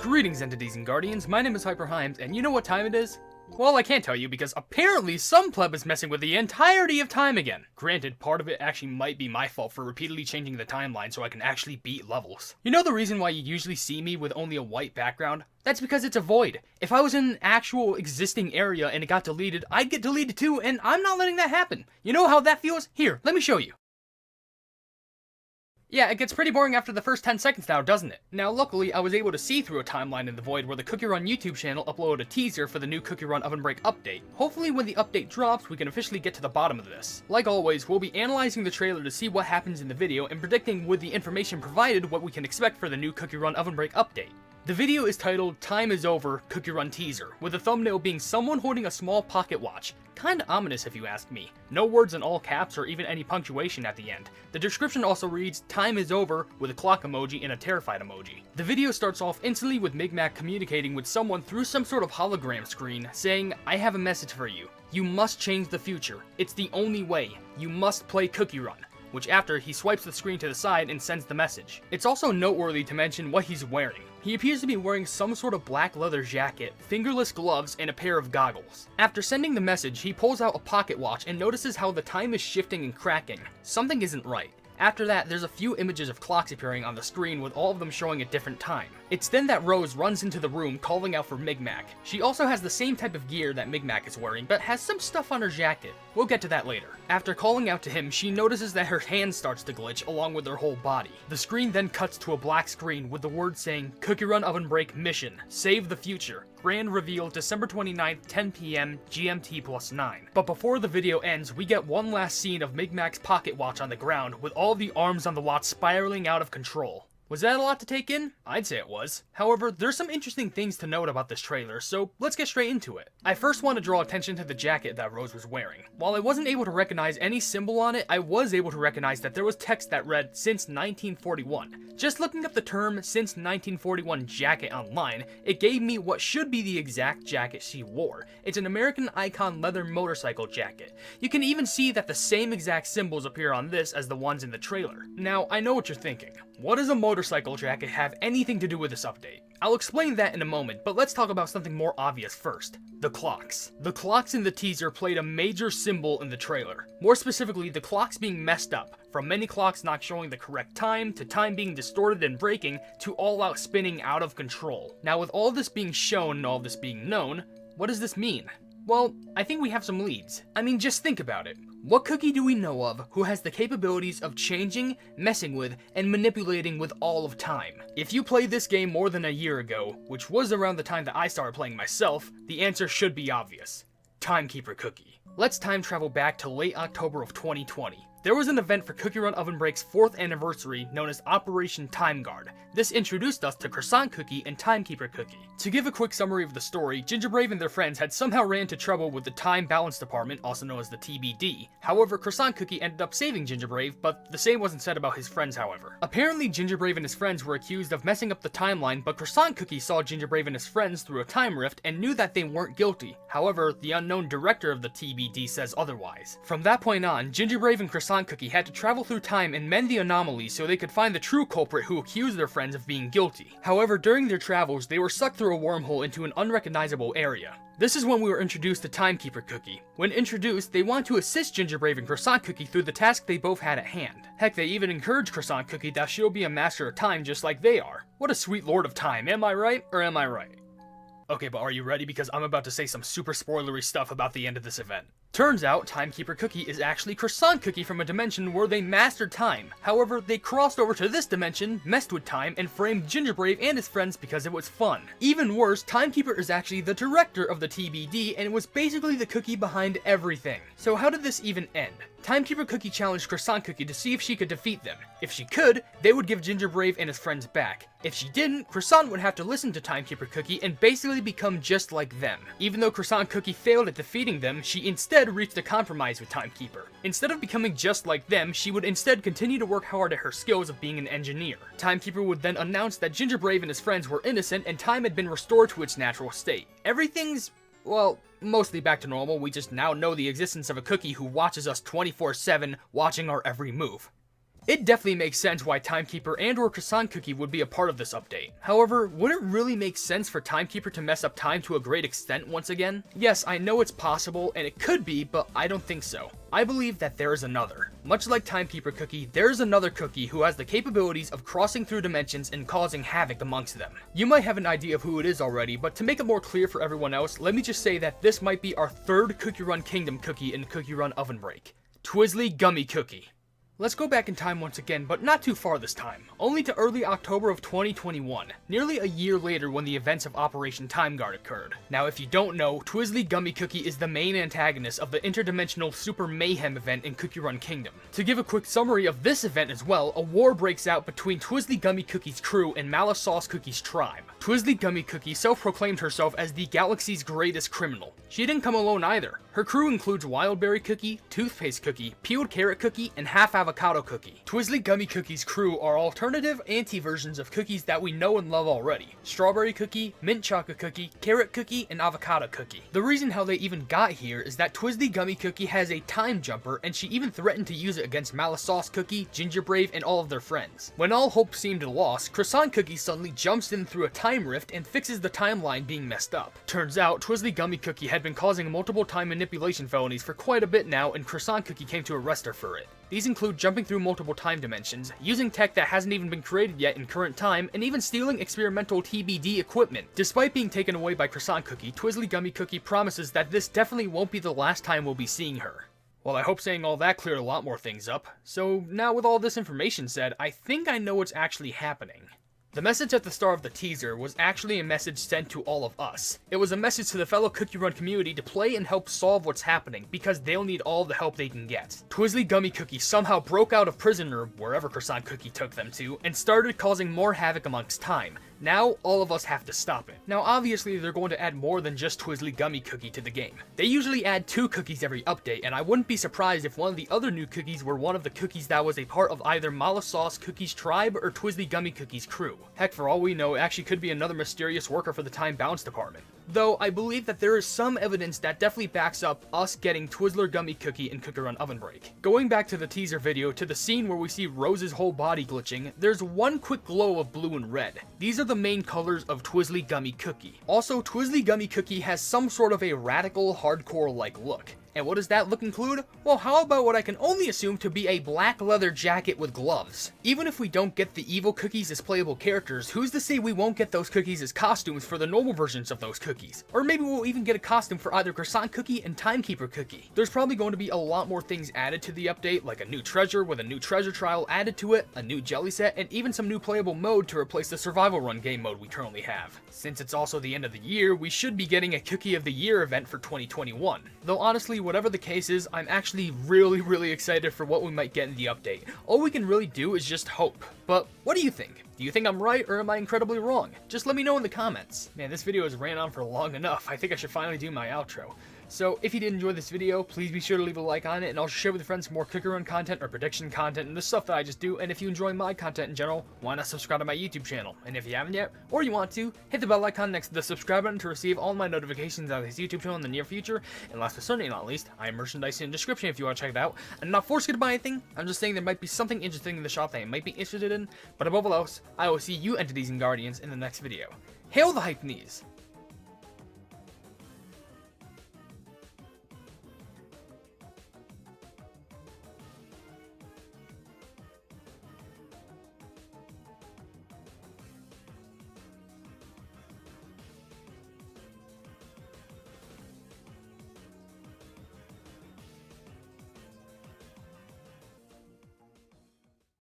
Greetings, entities and guardians, my name is HyperHimes, and you know what time it is? Well, I can't tell you because apparently some pleb is messing with the entirety of time again. Granted, part of it actually might be my fault for repeatedly changing the timeline so I can actually beat levels. You know the reason why you usually see me with only a white background? That's because it's a void. If I was in an actual existing area and it got deleted, I'd get deleted too, and I'm not letting that happen. You know how that feels? Here, let me show you. Yeah, it gets pretty boring after the first 10 seconds now, doesn't it? Now, luckily, I was able to see through a timeline in the void where the Cookie Run YouTube channel uploaded a teaser for the new Cookie Run OvenBreak update. Hopefully, when the update drops, we can officially get to the bottom of this. Like always, we'll be analyzing the trailer to see what happens in the video and predicting with the information provided what we can expect for the new Cookie Run OvenBreak update. The video is titled Time is Over Cookie Run Teaser, with the thumbnail being someone holding a small pocket watch. Kinda ominous if you ask me. No words in all caps or even any punctuation at the end. The description also reads, Time is over, with a clock emoji and a terrified emoji. The video starts off instantly with Migmac communicating with someone through some sort of hologram screen, saying, I have a message for you. You must change the future. It's the only way. You must play Cookie Run. Which after, he swipes the screen to the side and sends the message. It's also noteworthy to mention what he's wearing. He appears to be wearing some sort of black leather jacket, fingerless gloves, and a pair of goggles. After sending the message, he pulls out a pocket watch and notices how the time is shifting and cracking. Something isn't right. After that, there's a few images of clocks appearing on the screen with all of them showing a different time. It's then that Rose runs into the room calling out for Migmac. She also has the same type of gear that Migmac is wearing, but has some stuff on her jacket. We'll get to that later. After calling out to him, she notices that her hand starts to glitch along with her whole body. The screen then cuts to a black screen with the words saying, Cookie Run OvenBreak Mission, Save the Future. Grand reveal December 29th, 10 PM, GMT +9. But before the video ends, we get one last scene of Migmac's pocket watch on the ground with all the arms on the watch spiraling out of control. Was that a lot to take in? I'd say it was. However, there's some interesting things to note about this trailer, so let's get straight into it. I first want to draw attention to the jacket that Rose was wearing. While I wasn't able to recognize any symbol on it, I was able to recognize that there was text that read, since 1941. Just looking up the term, since 1941 jacket online, it gave me what should be the exact jacket she wore. It's an American Icon leather motorcycle jacket. You can even see that the same exact symbols appear on this as the ones in the trailer. Now, I know what you're thinking. What does a motorcycle jacket have anything to do with this update? I'll explain that in a moment, but let's talk about something more obvious first. The clocks. The clocks in the teaser played a major symbol in the trailer. More specifically, the clocks being messed up, from many clocks not showing the correct time, to time being distorted and breaking, to all out spinning out of control. Now with all this being shown and all this being known, what does this mean? Well, I think we have some leads. I mean, just think about it. What cookie do we know of who has the capabilities of changing, messing with, and manipulating with all of time? If you played this game more than a year ago, which was around the time that I started playing myself, the answer should be obvious. Timekeeper Cookie. Let's time travel back to late October of 2020. There was an event for Cookie Run OvenBreak's 4th anniversary known as Operation Time Guard. This introduced us to Croissant Cookie and Timekeeper Cookie. To give a quick summary of the story, Gingerbrave and their friends had somehow ran into trouble with the Time Balance Department, also known as the TBD. However, Croissant Cookie ended up saving Gingerbrave, but the same wasn't said about his friends, however. Apparently, Gingerbrave and his friends were accused of messing up the timeline, but Croissant Cookie saw Gingerbrave and his friends through a time rift and knew that they weren't guilty. However, the unknown director of the TBD says otherwise. From that point on, Gingerbrave and Croissant Cookie had to travel through time and mend the anomalies so they could find the true culprit who accused their friends of being guilty. However, during their travels, they were sucked through a wormhole into an unrecognizable area. This is when we were introduced to Timekeeper Cookie. When introduced, they wanted to assist Gingerbrave and Croissant Cookie through the task they both had at hand. Heck, they even encouraged Croissant Cookie that she'll be a master of time just like they are. What a sweet lord of time, am I right, or am I right? Okay, but are you ready? Because I'm about to say some super spoilery stuff about the end of this event. Turns out, Timekeeper Cookie is actually Croissant Cookie from a dimension where they mastered time. However, they crossed over to this dimension, messed with time, and framed Gingerbrave and his friends because it was fun. Even worse, Timekeeper is actually the director of the TBD, and it was basically the cookie behind everything. So how did this even end? Timekeeper Cookie challenged Croissant Cookie to see if she could defeat them. If she could, they would give Gingerbrave and his friends back. If she didn't, Croissant would have to listen to Timekeeper Cookie and basically become just like them. Even though Croissant Cookie failed at defeating them, she instead reached a compromise with Timekeeper. Instead of becoming just like them, she would instead continue to work hard at her skills of being an engineer. Timekeeper would then announce that Gingerbrave and his friends were innocent and time had been restored to its natural state. Everything's, well, mostly back to normal. We just now know the existence of a cookie who watches us 24/7, watching our every move. It definitely makes sense why Timekeeper and or Croissant Cookie would be a part of this update. However, would it really make sense for Timekeeper to mess up time to a great extent once again? Yes, I know it's possible, and it could be, but I don't think so. I believe that there is another. Much like Timekeeper Cookie, there is another cookie who has the capabilities of crossing through dimensions and causing havoc amongst them. You might have an idea of who it is already, but to make it more clear for everyone else, let me just say that this might be our third Cookie Run Kingdom cookie in Cookie Run OvenBreak. Twizzly Gummy Cookie. Let's go back in time once again, but not too far this time, only to early October of 2021, nearly a year later when the events of Operation Time Guard occurred. Now if you don't know, Twizzly Gummy Cookie is the main antagonist of the interdimensional Super Mayhem event in Cookie Run Kingdom. To give a quick summary of this event as well, a war breaks out between Twizzly Gummy Cookie's crew and Sauce Cookie's tribe. Twizzly Gummy Cookie self-proclaimed herself as the galaxy's greatest criminal. She didn't come alone either. Her crew includes Wildberry Cookie, Toothpaste Cookie, Peeled Carrot Cookie, and Half Avocado Cookie. Twizzly Gummy Cookie's crew are alternative anti-versions of cookies that we know and love already. Strawberry Cookie, Mint Chocolate Cookie, Carrot Cookie, and Avocado Cookie. The reason how they even got here is that Twizzly Gummy Cookie has a time jumper, and she even threatened to use it against Sauce Cookie, Ginger Brave, and all of their friends. When all hope seemed lost, Croissant Cookie suddenly jumps in through a time rift and fixes the timeline being messed up. Turns out, Twizzly Gummy Cookie had been causing multiple time manipulation felonies for quite a bit now, and Croissant Cookie came to arrest her for it. These include jumping through multiple time dimensions, using tech that hasn't even been created yet in current time, and even stealing experimental TBD equipment. Despite being taken away by Croissant Cookie, Twizzly Gummy Cookie promises that this definitely won't be the last time we'll be seeing her. Well, I hope saying all that cleared a lot more things up. So now with all this information said, I think I know what's actually happening. The message at the start of the teaser was actually a message sent to all of us. It was a message to the fellow Cookie Run community to play and help solve what's happening, because they'll need all the help they can get. Twizzly Gummy Cookie somehow broke out of prison, or wherever Croissant Cookie took them to, and started causing more havoc amongst time. Now, all of us have to stop it. Now, obviously, they're going to add more than just Twizzly Gummy Cookie to the game. They usually add 2 cookies every update, and I wouldn't be surprised if one of the other new cookies were one of the cookies that was a part of either Sauce Cookie's tribe or Twizzly Gummy Cookie's crew. Heck, for all we know, it actually could be another mysterious worker for the Time Bounce department. Though, I believe that there is some evidence that definitely backs up us getting Twizzler Gummy Cookie in Cookie Run OvenBreak. Going back to the teaser video, to the scene where we see Rose's whole body glitching, there's one quick glow of blue and red. These are the main colors of Twizzly Gummy Cookie. Also, Twizzly Gummy Cookie has some sort of a radical, hardcore-like look. And what does that look include? Well, how about what I can only assume to be a black leather jacket with gloves? Even if we don't get the evil cookies as playable characters, who's to say we won't get those cookies as costumes for the normal versions of those cookies? Or maybe we'll even get a costume for either Croissant Cookie and Timekeeper Cookie. There's probably going to be a lot more things added to the update, like a new treasure with a new treasure trial added to it, a new jelly set, and even some new playable mode to replace the survival run game mode we currently have. Since it's also the end of the year, we should be getting a Cookie of the Year event for 2021. Though honestly, whatever the case is, I'm actually really excited for what we might get in the update. All we can really do is just hope. But what do you think? Do you think I'm right, or am I incredibly wrong? Just let me know in the comments. Man, this video has ran on for long enough. I think I should finally do my outro. So, if you did enjoy this video, please be sure to leave a like on it, and also share with your friends more Cookie Run content or prediction content and the stuff that I just do. And if you enjoy my content in general, why not subscribe to my YouTube channel? And if you haven't yet, or you want to, hit the bell icon next to the subscribe button to receive all my notifications on this YouTube channel in the near future. And last but certainly not least, I have merchandise in the description if you want to check it out. I'm not forcing you to buy anything, I'm just saying there might be something interesting in the shop that you might be interested in. But above all else, I will see you entities and guardians in the next video. Hail the Hype Knees!